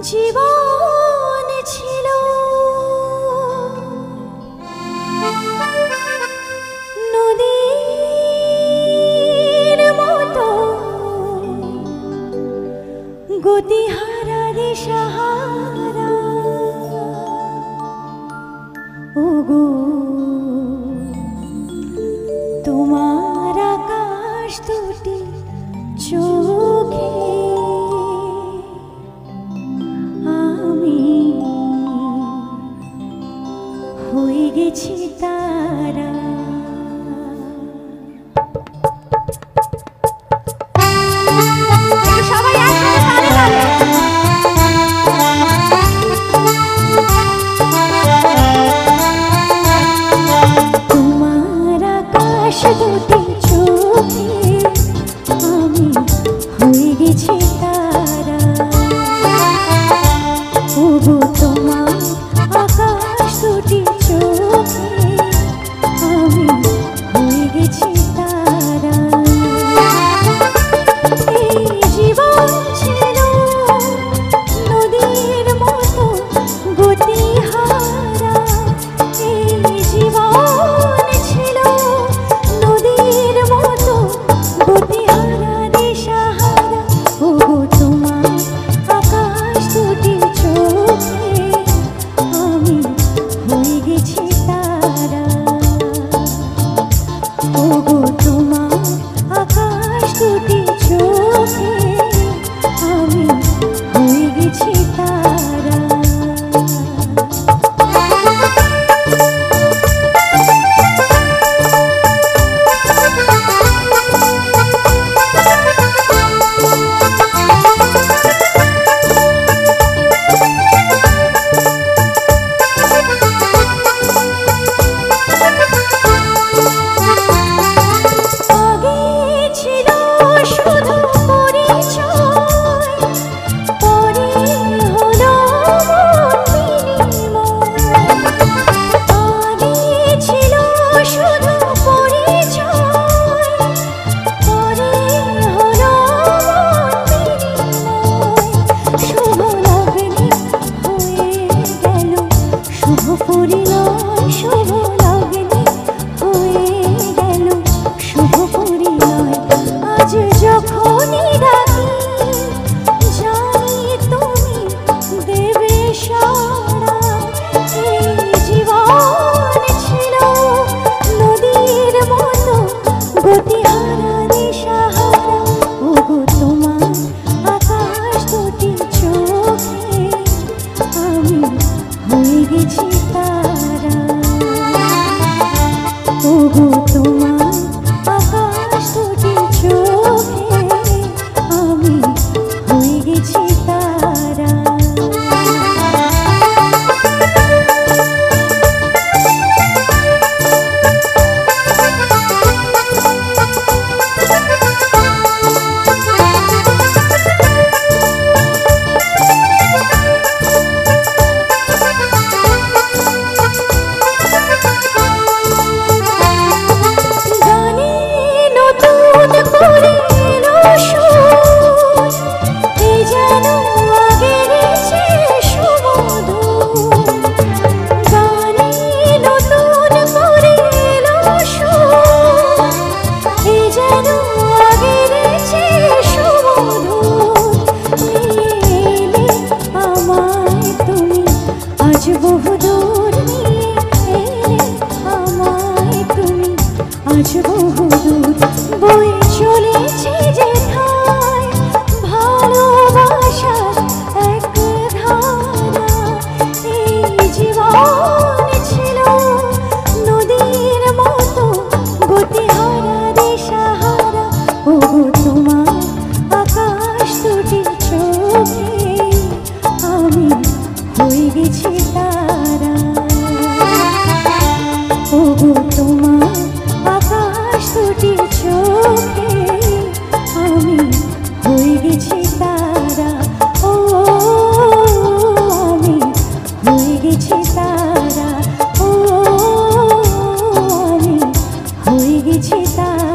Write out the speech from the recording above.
জীবন ছিল নদীর মতো গতিহারা দিশাহারা ওগো তোমার আকাশ দুটি চোখে হয়ে গেছি তারা। সবাই তোমার আকাশ দুটি চোখে আমি হয়ে গেছি তারা। ওগো তোমার আকাশ দুটি চোখে আমি হয়ে গেছি তারা। এই জীবন ছিল নদীর মতো গতিহারা। এই জীবন ছিল নদীর মতো গতিহারা দিশাহারা। ওগো তোমার আকাশ দুটি চোখে আমি হয়ে গেছি তারা। ওগো তোমার আকাশ দুটি চোখে আমি হয়ে গেছি তারা। তারা